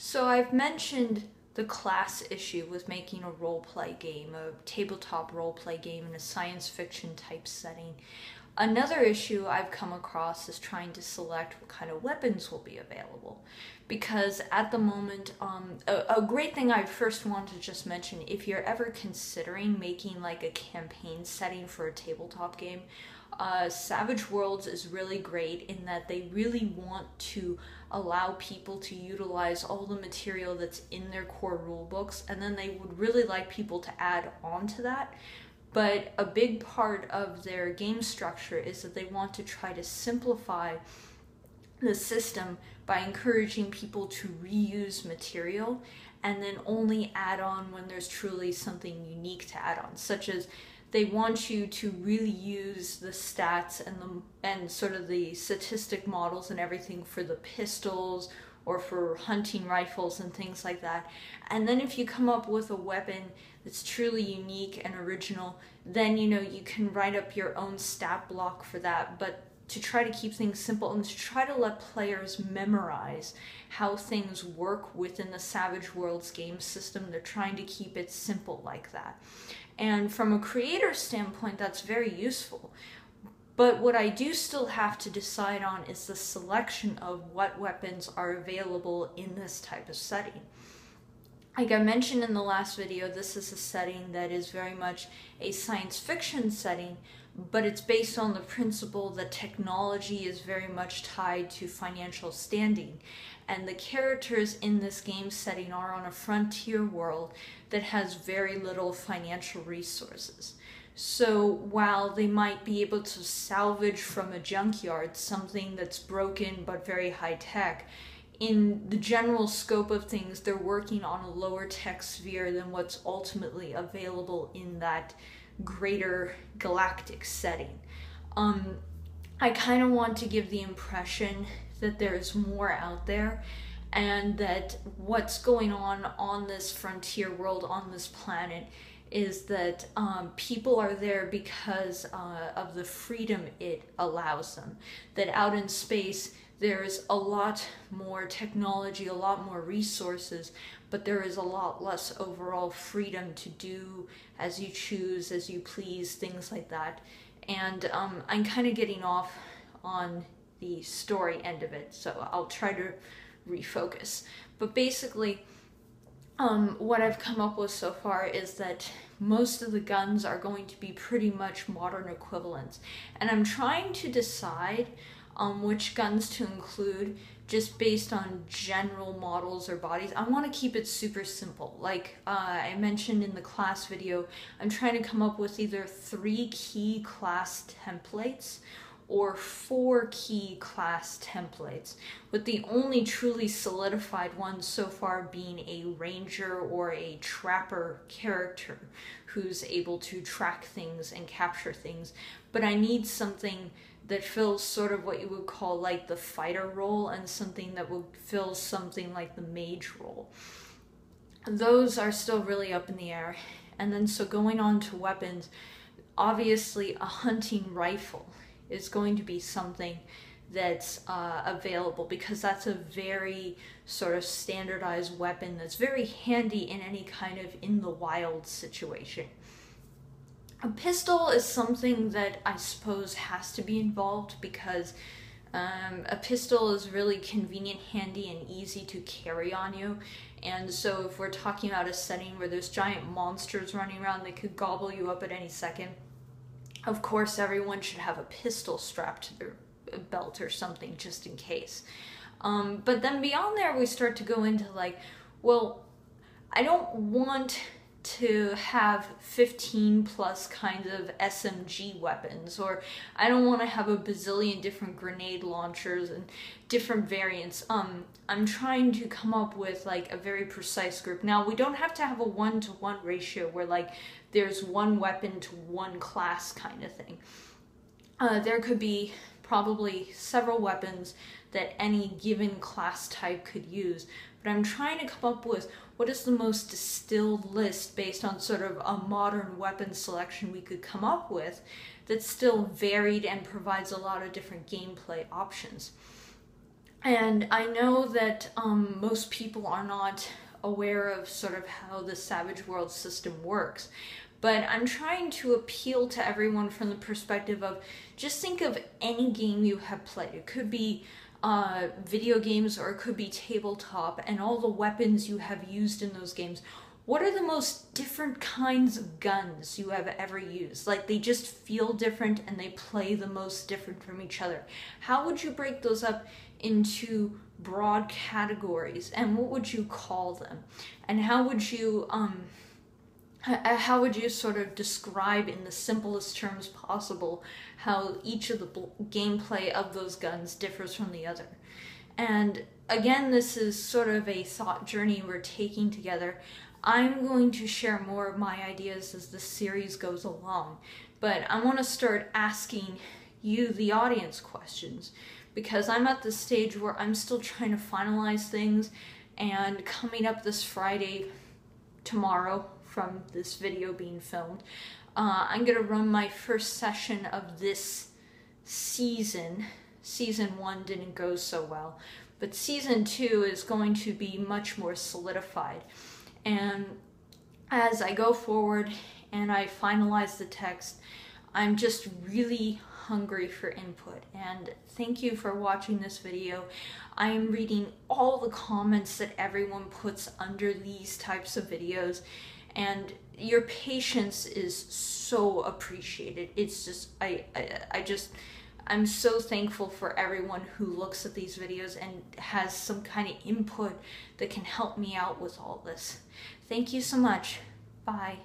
So I've mentioned the class issue with making a role-play game, a tabletop role-play game in a science fiction type setting. Another issue I've come across is trying to select what kind of weapons will be available. Because at the moment, a great thing I first want to just mention, if you're ever considering making like a campaign setting for a tabletop game, Savage Worlds is really great in that they really want to allow people to utilize all the material that's in their core rulebooks, and then they would really like people to add on to that. But a big part of their game structure is that they want to try to simplify the system by encouraging people to reuse material and then only add on when there's truly something unique to add on, such as they want you to really use the stats and sort of the statistic models and everything for the pistols or for hunting rifles and things like that. And then if you come up with a weapon that's truly unique and original, then you can write up your own stat block for that. But to try to keep things simple and to try to let players memorize how things work within the Savage Worlds game system, they're trying to keep it simple like that. And from a creator standpoint, that's very useful. But what I do still have to decide on is the selection of what weapons are available in this type of setting. Like I mentioned in the last video, this is a setting that is very much a science fiction setting, but it's based on the principle that technology is very much tied to financial standing. And the characters in this game setting are on a frontier world that has very little financial resources. So while they might be able to salvage from a junkyard something that's broken but very high tech, in the general scope of things, they're working on a lower tech sphere than what's ultimately available in that greater galactic setting. I kind of want to give the impression that there's more out there and that what's going on this frontier world, on this planet, is that people are there because of the freedom it allows them. That out in space, there's a lot more technology, a lot more resources, but there is a lot less overall freedom to do as you choose, as you please, things like that. And I'm kind of getting off on the story end of it, so I'll try to refocus. But basically, what I've come up with so far is that most of the guns are going to be pretty much modern equivalents. And I'm trying to decide which guns to include just based on general models or bodies. I want to keep it super simple. Like I mentioned in the class video, I'm trying to come up with either 3 key class templates or 4 key class templates, with the only truly solidified ones so far being a ranger or a trapper character who's able to track things and capture things. But I need something that fills sort of what you would call like the fighter role and something that would fill something like the mage role. Those are still really up in the air. And then so going on to weapons, obviously a hunting rifle is going to be something that's available, because that's a very sort of standardized weapon that's very handy in any kind of in the wild situation. A pistol is something that I suppose has to be involved because a pistol is really convenient, handy, and easy to carry on you. And so if we're talking about a setting where there's giant monsters running around that could gobble you up at any second, of course everyone should have a pistol strapped to their belt or something just in case. But then beyond there we start to go into like, well, I don't want to have 15 plus kinds of SMG weapons, or I don't want to have a bazillion different grenade launchers and different variants. I'm trying to come up with like a very precise group. Now, we don't have to have a 1-to-1 ratio where like there's one weapon to one class kind of thing. There could be probably several weapons that any given class type could use, but I'm trying to come up with what is the most distilled list based on sort of a modern weapon selection we could come up with that's still varied and provides a lot of different gameplay options. And I know that most people are not aware of sort of how the Savage World system works, but I'm trying to appeal to everyone from the perspective of just think of any game you have played. It could be video games or it could be tabletop, and all the weapons you have used in those games. What are the most different kinds of guns you have ever used? Like, they just feel different and they play the most different from each other. How would you break those up into broad categories, and what would you call them? And how would you sort of describe in the simplest terms possible how each of the gameplay of those guns differs from the other? And again, this is sort of a thought journey we're taking together. I'm going to share more of my ideas as the series goes along, but I want to start asking you, the audience, questions, because I'm at the stage where I'm still trying to finalize things, and coming up this Friday, tomorrow, from this video being filmed, I'm going to run my first session of this season. Season 1 didn't go so well, but Season 2 is going to be much more solidified. And as I go forward and I finalize the text, I'm just really hungry for input. And thank you for watching this video. I am reading all the comments that everyone puts under these types of videos, and your patience is so appreciated. It's just, I'm so thankful for everyone who looks at these videos and has some kind of input that can help me out with all this. Thank you so much. Bye.